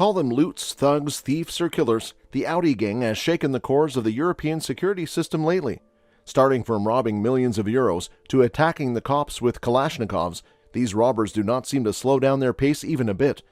Call them loots, thugs, thieves, or killers, the Audi gang has shaken the cores of the European security system lately. Starting from robbing millions of euros to attacking the cops with Kalashnikovs, these robbers do not seem to slow down their pace even a bit.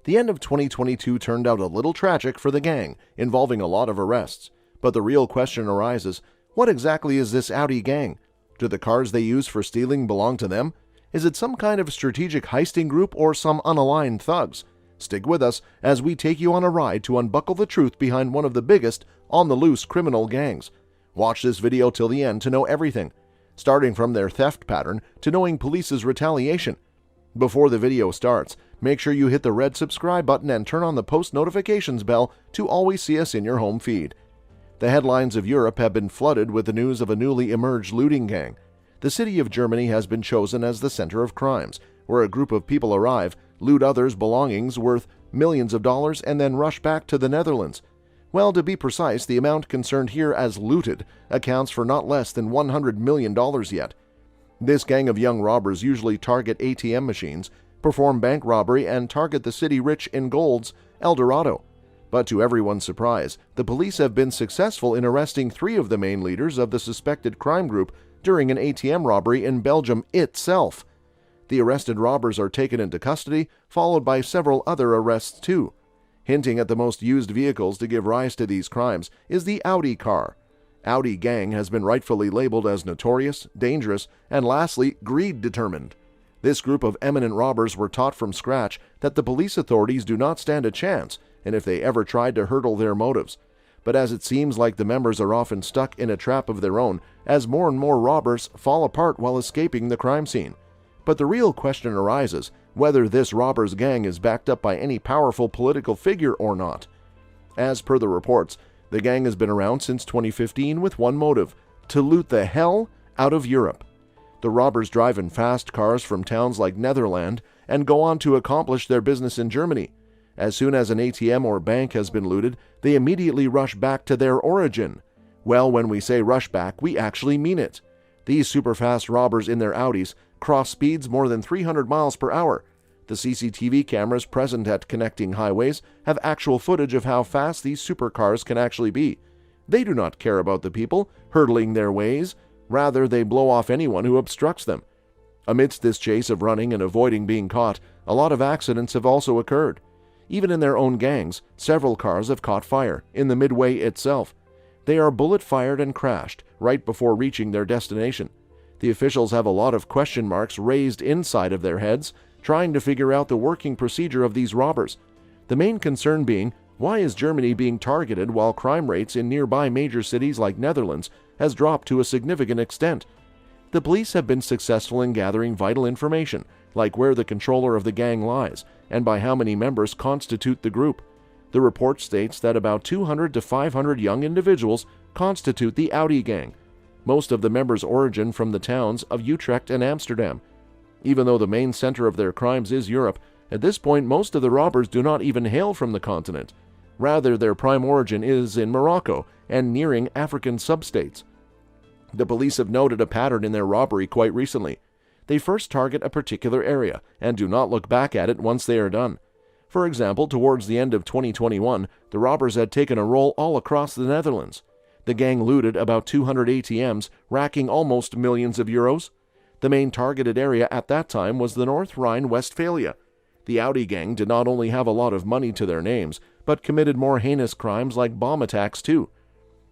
The end of 2022 turned out a little tragic for the gang, involving a lot of arrests. But the real question arises, what exactly is this Audi gang? Do the cars they use for stealing belong to them? Is it some kind of strategic heisting group or some unaligned thugs? Stick with us as we take you on a ride to unbuckle the truth behind one of the biggest on-the-loose criminal gangs. Watch this video till the end to know everything, starting from their theft pattern to knowing police's retaliation. Before the video starts, make sure you hit the red subscribe button and turn on the post notifications bell to always see us in your home feed. The headlines of Europe have been flooded with the news of a newly emerged looting gang. The city of Germany has been chosen as the center of crimes, where a group of people arrive, loot others' belongings worth millions of dollars, and then rush back to the Netherlands. Well, to be precise, the amount concerned here as looted accounts for not less than $100 million yet. This gang of young robbers usually target ATM machines, perform bank robbery, and target the city rich in gold's El Dorado. But to everyone's surprise, the police have been successful in arresting 3 of the main leaders of the suspected crime group during an ATM robbery in Belgium itself. The arrested robbers are taken into custody, followed by several other arrests too. Hinting at the most used vehicles to give rise to these crimes is the Audi car. Audi gang has been rightfully labeled as notorious, dangerous, and lastly, greed-determined. This group of eminent robbers were taught from scratch that the police authorities do not stand a chance, and if they ever tried to hurdle their motives. But as it seems like the members are often stuck in a trap of their own, as more and more robbers fall apart while escaping the crime scene. But the real question arises whether this robbers gang is backed up by any powerful political figure or not. As per the reports, the gang has been around since 2015 with one motive: to loot the hell out of Europe. The robbers drive in fast cars from towns like Netherlands and go on to accomplish their business in Germany. As soon as an ATM or bank has been looted, they immediately rush back to their origin. Well, when we say rush back, we actually mean it. These super-fast robbers in their Audis cross speeds more than 300 miles per hour. The CCTV cameras present at connecting highways have actual footage of how fast these supercars can actually be. They do not care about the people hurdling their ways. Rather, they blow off anyone who obstructs them. Amidst this chase of running and avoiding being caught, a lot of accidents have also occurred. Even in their own gangs, several cars have caught fire in the midway itself. They are bullet-fired and crashed right before reaching their destination. The officials have a lot of question marks raised inside of their heads, trying to figure out the working procedure of these robbers. The main concern being, why is Germany being targeted while crime rates in nearby major cities like Netherlands has dropped to a significant extent? The police have been successful in gathering vital information, like where the controller of the gang lies, and by how many members constitute the group. The report states that about 200 to 500 young individuals constitute the Audi gang. Most of the members origin from the towns of Utrecht and Amsterdam. Even though the main center of their crimes is Europe, at this point most of the robbers do not even hail from the continent. Rather, their prime origin is in Morocco and nearing African substates. The police have noted a pattern in their robbery quite recently. They first target a particular area and do not look back at it once they are done. For example, towards the end of 2021, the robbers had taken a roll all across the Netherlands. The gang looted about 200 ATMs, racking almost millions of euros. The main targeted area at that time was the North Rhine-Westphalia. The Audi gang did not only have a lot of money to their names, but committed more heinous crimes like bomb attacks too.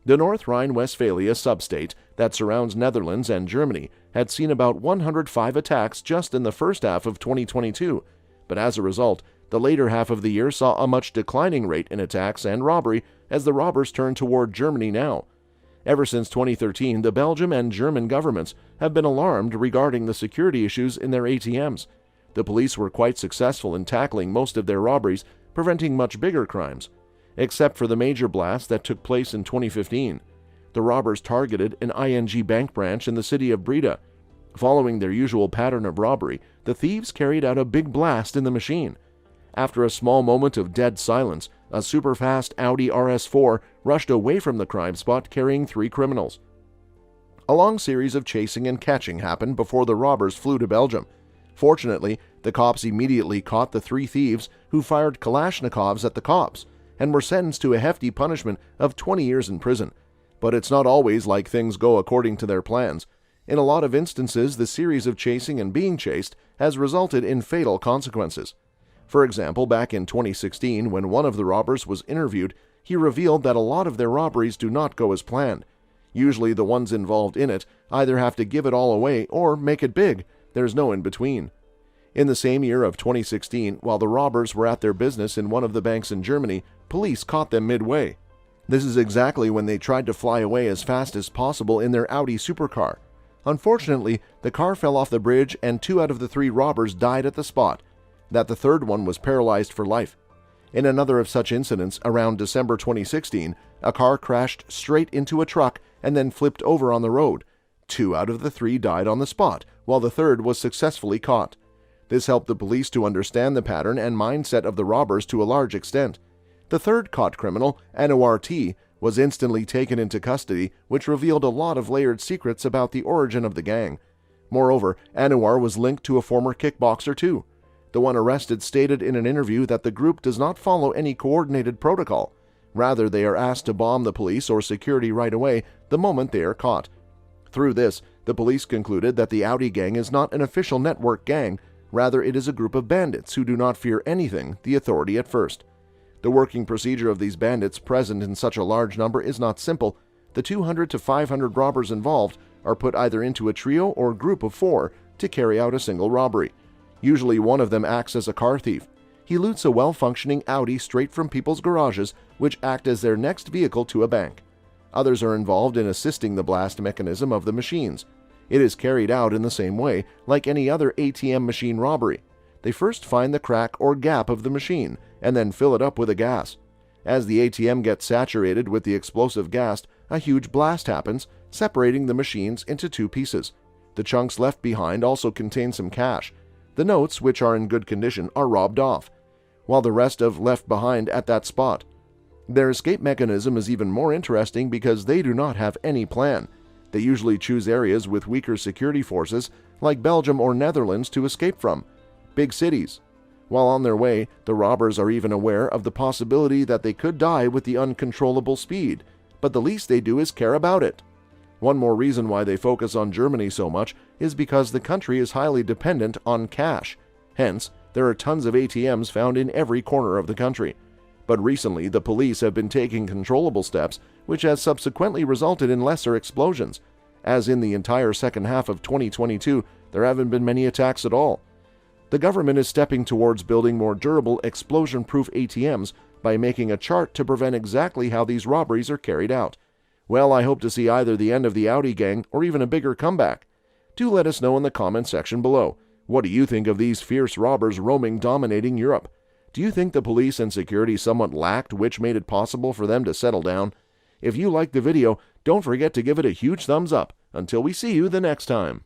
The North Rhine-Westphalia substate that surrounds Netherlands and Germany had seen about 105 attacks just in the first half of 2022, but as a result, the later half of the year saw a much declining rate in attacks and robbery as the robbers turned toward Germany now. Ever since 2013, the Belgian and German governments have been alarmed regarding the security issues in their ATMs. The police were quite successful in tackling most of their robberies, preventing much bigger crimes. Except for the major blast that took place in 2015. The robbers targeted an ING bank branch in the city of Breda. Following their usual pattern of robbery, the thieves carried out a big blast in the machine. After a small moment of dead silence, a super-fast Audi RS4 rushed away from the crime spot carrying 3 criminals. A long series of chasing and catching happened before the robbers flew to Belgium. Fortunately, The cops immediately caught the three thieves who fired Kalashnikovs at the cops and were sentenced to a hefty punishment of 20 years in prison. But it's not always like things go according to their plans. In a lot of instances, the series of chasing and being chased has resulted in fatal consequences. For example, back in 2016, when one of the robbers was interviewed, he revealed that a lot of their robberies do not go as planned. Usually the ones involved in it either have to give it all away or make it big. There's no in between. In the same year of 2016, while the robbers were at their business in one of the banks in Germany, police caught them midway. This is exactly when they tried to fly away as fast as possible in their Audi supercar. Unfortunately, the car fell off the bridge and 2 out of the 3 robbers died at the spot. That the third one was paralyzed for life. In another of such incidents, around December 2016, a car crashed straight into a truck and then flipped over on the road. 2 out of the 3 died on the spot, while the third was successfully caught. This helped the police to understand the pattern and mindset of the robbers to a large extent. The third caught criminal, Anouar T., was instantly taken into custody, which revealed a lot of layered secrets about the origin of the gang. Moreover, Anouar was linked to a former kickboxer too. The one arrested stated in an interview that the group does not follow any coordinated protocol. Rather, they are asked to bomb the police or security right away the moment they are caught. Through this, the police concluded that the Audi gang is not an official network gang. Rather, it is a group of bandits who do not fear anything, the authority at first. The working procedure of these bandits present in such a large number is not simple. The 200 to 500 robbers involved are put either into a trio or group of 4 to carry out a single robbery. Usually one of them acts as a car thief. He loots a well-functioning Audi straight from people's garages, which act as their next vehicle to a bank. Others are involved in assisting the blast mechanism of the machines. It is carried out in the same way, like any other ATM machine robbery. They first find the crack or gap of the machine, and then fill it up with a gas. As the ATM gets saturated with the explosive gas, a huge blast happens, separating the machines into 2 pieces. The chunks left behind also contain some cash. The notes, which are in good condition, are robbed off, while the rest are left behind at that spot. Their escape mechanism is even more interesting because they do not have any plan. They usually choose areas with weaker security forces, like Belgium or Netherlands, to escape from. Big cities. While on their way, the robbers are even aware of the possibility that they could die with the uncontrollable speed, but the least they do is care about it. One more reason why they focus on Germany so much is because the country is highly dependent on cash. Hence, there are tons of ATMs found in every corner of the country. But recently, the police have been taking controllable steps, which has subsequently resulted in lesser explosions. As in the entire second half of 2022, there haven't been many attacks at all. The government is stepping towards building more durable, explosion-proof ATMs by making a chart to prevent exactly how these robberies are carried out. Well, I hope to see either the end of the Audi gang or even a bigger comeback. Do let us know in the comment section below. What do you think of these fierce robbers dominating Europe? Do you think the police and security somewhat lacked, which made it possible for them to settle down? If you liked the video, don't forget to give it a huge thumbs up. Until we see you the next time.